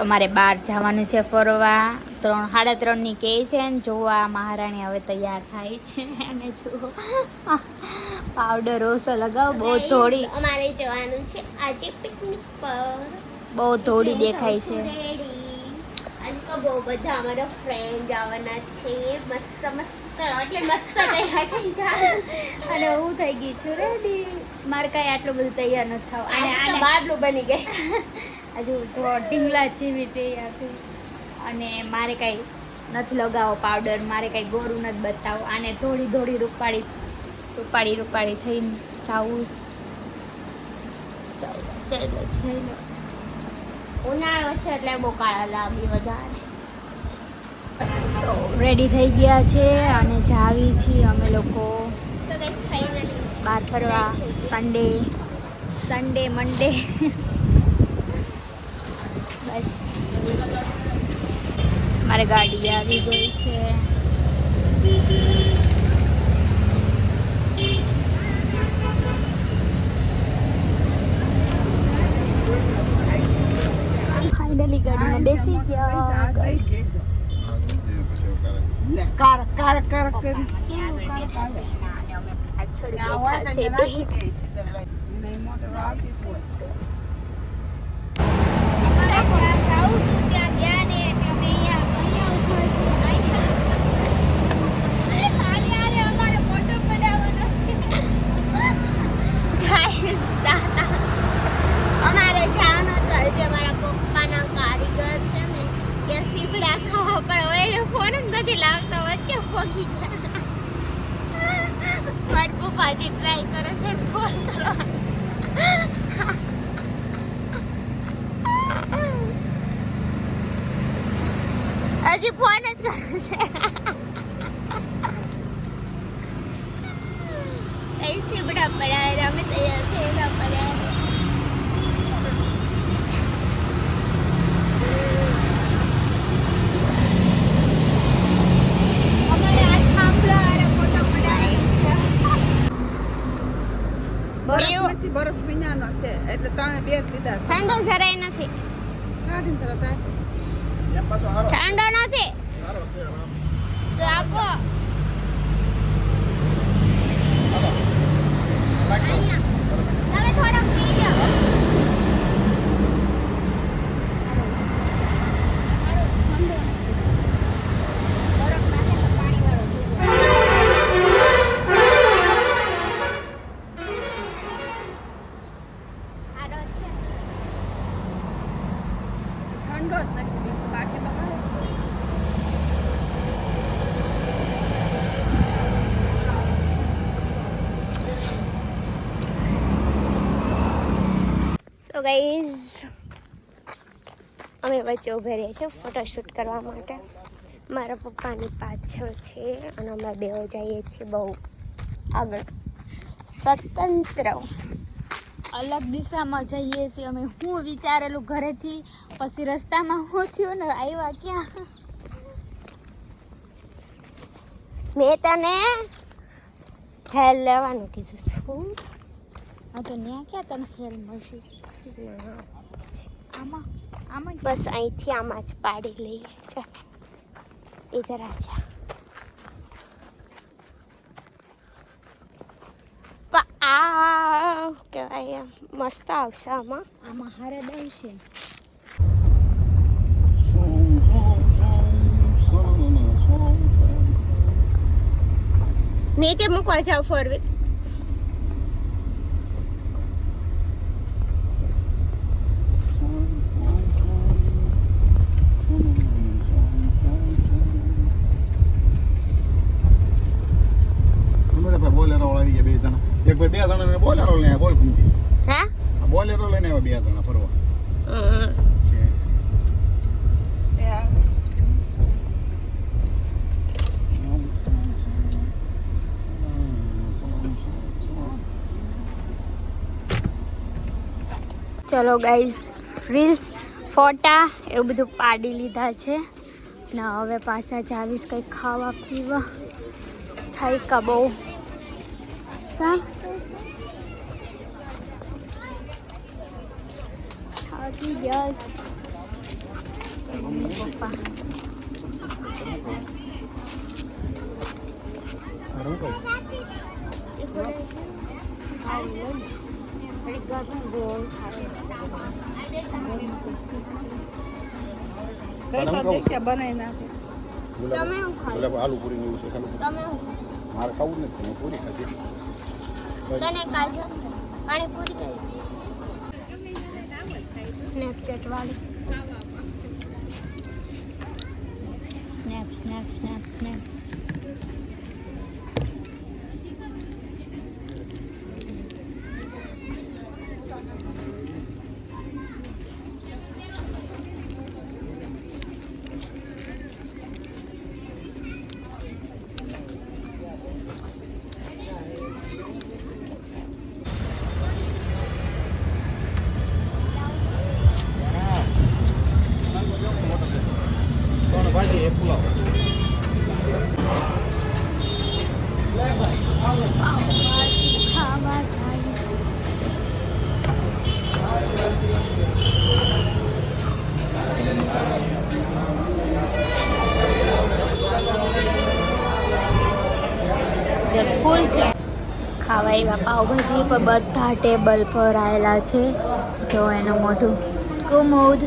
અમારે બહાર જવાનું છે ફરવા 3:30 કે છે ને જોવા મહારાણી હવે તૈયાર થાય છે અને જુઓ પાવડર ઓછો લગાવો બહુ થોડી અમારે જવાનું છે આજે પિકનિક પર બહુ થોડી દેખાય છે અને બહુ બધા અમારા ફ્રેન્ડ આવવાના છે મસ્ત મસ્ત એટલે મસ્ત તૈયાર થઈ જાય અને હું થઈ ગઈ છું રેડી મારે કાંઈ આટલું બધું તૈયાર નથી થવું અને આ બાદલું બની ગઈ હજુ જો ઢીંગલા જેવી તૈયાર થઈ અને મારે કાંઈ નથી લગાવો પાવડર મારે કાંઈ ગોરું નથી બતાવો આને થોડી થોડી રૂપાળી થઈને જાવું ચાલો ઉનાળો છે એટલે બહુ કાળા લાગે વધારે તો રેડી થઈ ગયા છે અને જાવી છીએ અમે લોકો તો ગાઈસ ફાઇનલી બહાર ફરવા સન્ડે મંડે બસ મારે ગાડી આવી ગઈ છે ફાઇનલી ગાડીમાં બેસી ગયા કાર કાર કાર અમારે જવાનું હતું આજે મારા પપ્પાના કારીગર છે ને ત્યાં સીપડા ખાવા પણ ઓય ફોન જ નથી લાવતો વચ્ચે પગી ગયા મારા પપ્પા જે ટ્રાય કરે છે ફોન કરવાનો હજી ફોન જ કરે છે એ સીપડા પડ્યા અમે તૈયાર થયેલા પડ્યા બરફ વિનાનો છે એટલે ત્રણે બે લીધા ઠંડો જરાય નથી કાઢીને તરત ઠંડો નથી તો આપો તમે થોડો પી લો ઠંડો જ નથી બાકી તો સારું સો ગાઈઝ અમે વચ્ચે ઊભે રહીએ છીએ ફોટોશૂટ કરવા માટે મારા પપ્પાની પાછળ છે અને અમે બે જઈએ છીએ બહુ આગળ સ્વતંત્ર અલગ દિશામાં જઈએ છીએ અમે હું વિચારેલું ઘરેથી પછી રસ્તામાં હું થયું ને આવ્યા ક્યાં મેં તને હેલ લેવાનું કીધું છું હા તો ત્યાં ક્યાં તને ખેલ મળશે આમાં આમાં બસ અહીંથી આમાં જ પાડી લઈએ ચાલ ઇધર આજા આ કહેવાય મસ્ત આવશે આમાં હારે દવશે નીચે મૂકવા જાવ 4 વ્હીલ બોલેરો આવી ગયા બે જણા એક ભાઈ બે જણા બોલેરો લઈને બોલ કુમતી હે બોલેરો લઈને આવ્યા બે જણા ફરવા ચલો ગાઈઝ રીલ્સ ફોટા એવું બધું પાડી લીધા છે ને હવે પાછા જાવીશ કંઈક ખાવા પીવા થાય કા બહુ થાકી ગયા પપ્પા. અરે હું કહું? કઈ તો દેખ્યા બનાવી નાખે. તમે શું ખાવ? ગુલાબ આલુ પૂરી એવું છે ખાલું. તમે શું ખાવ? મારે ખાવું જ નથી, હું પૂરી ખાધી. તને કાજો પાણીપુરી કઈ સ્નેપચેટ વાળી સ્નેપ સ્નેપ સ્નેપ સ્નેપ. ત્રણ ભાજી એક પુલાવ. ખાવા જાય. ફૂલ છે ખાવા એવા પાવભાજી પર બધા ટેબલ પર આવેલા છે. જો એનું મોઢું કુમુદ.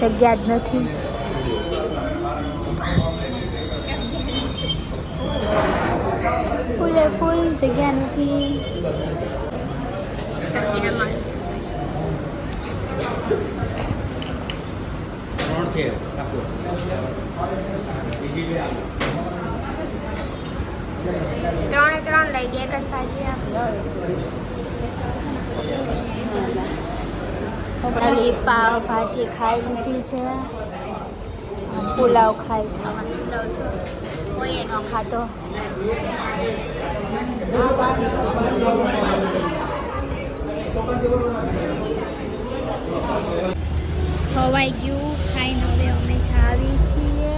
જગ્યા જ નથી. ફૂલે ફૂલ જગ્યા નથી. જગ્યા મળી ત્રણ છે આપો. ત્રણે ત્રણ લઈ ગયા એક જ ભાજી ઓલી પાવ ભાજી ખાઈ લીધી છે. પુલાવ ખાઈ ખાવાનું લઉં છું. કોઈ એનો ખાતો. ખવાઈ ગયું ખાઈને હવે અમે જાવી છીએ.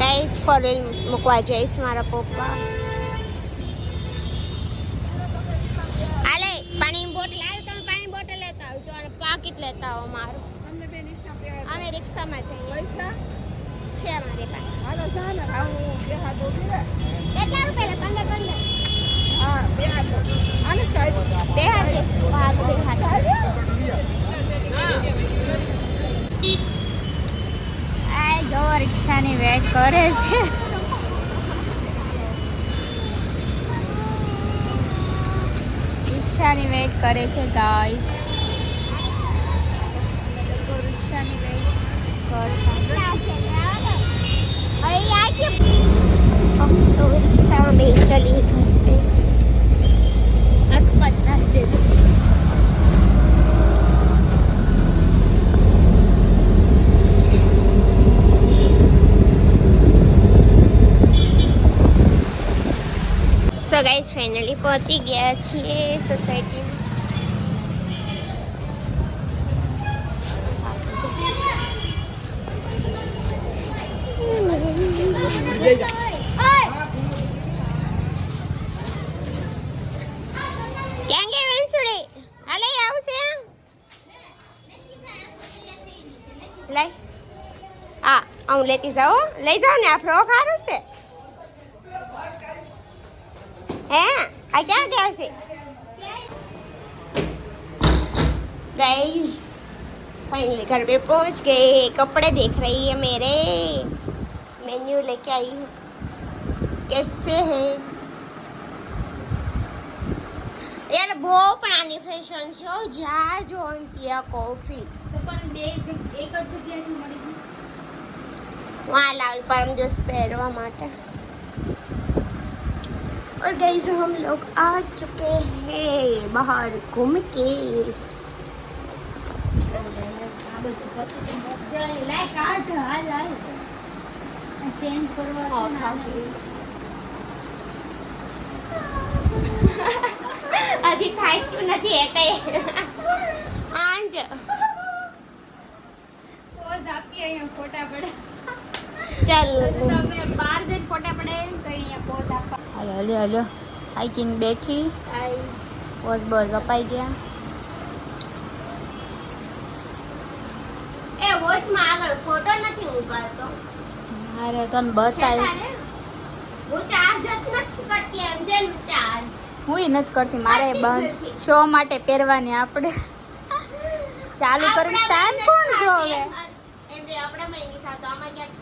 ગાઈસ ફોરેન મૂકવા જઈશ મારા પપ્પા. હાલે પાણીની બોટલ આવ્યું. તમે પાણી બોટલ લેતા આવજો અને પાકીટ લેતા આવો મારું. અમને બે નિશા બે અમે રિક્ષામાં જઈએ પૈસા છે અમારી પાસે. હાલો જા ને આવું બે હાથ ઉભી રહે. કેટલા રૂપિયા 15 હા બે હાથ આને સાઈડ બે હાથ બે હાથ. આ જો રિક્ષાની વેટ કરે છે. રિક્ષાની વેટ કરે છે ગાઈસ. રિક્ષાની વેટ કરતા. हम तो रिक्शा में चली घर पे. અકબત નાસ્તે. સો ગાઈસ ફાઇનલી પહોંચી ગયા છીએ સોસાયટીમાં. ક્યાં ગયા વેંસુડી? હાલે આવશે લઈ હા હું લેતી જાઉં. લઈ જાઉં ને આ ફ્રોક સારું છે. હે આ ક્યાં ગયા છે गाइस? फाइनली घर पे पहुंच गए. कपड़े देख रही है मेरे. मेन्यू लेके आई हूँ. कैसे है यार? वो पुरानी फैशन शो जा जोन किया कॉफी તો પણ બે એક જ જગ્યાએથી મળી ગઈ. वहाँ लाल परम जस पहनवा माटे. और गाइस हम लोग आ चुके हैं बाहर घूम के. આ બધું પછી જરા લાય કાઢ હાલ હાલ ચેન્જ કરવા હજી થાય ક્યું નથી એ કઈ આંજ પોઝ આપી અહીંયા ફોટા પડે. ચાલ તમે બહાર જઈને ફોટા પડે તો અહીંયા પોઝ આપવા. હાલો હાલો હાલો હાઈકિંગ બેઠી પોઝ બસ અપાઈ ગયા. એ વોચ માં આગળ ફોટો નથી ઉગાડતો. અરે તને બતાવી હું ચાર્જ જ નથી કરતી એમ જેમ ચાર્જ. હું નથી કરતી. મારે બંધ શો માટે પહેરવાની આપણે ચાલુ કરી ટાઈમ કોણ જોવે. આપણે મહિની થતો આમાં ક્યાંક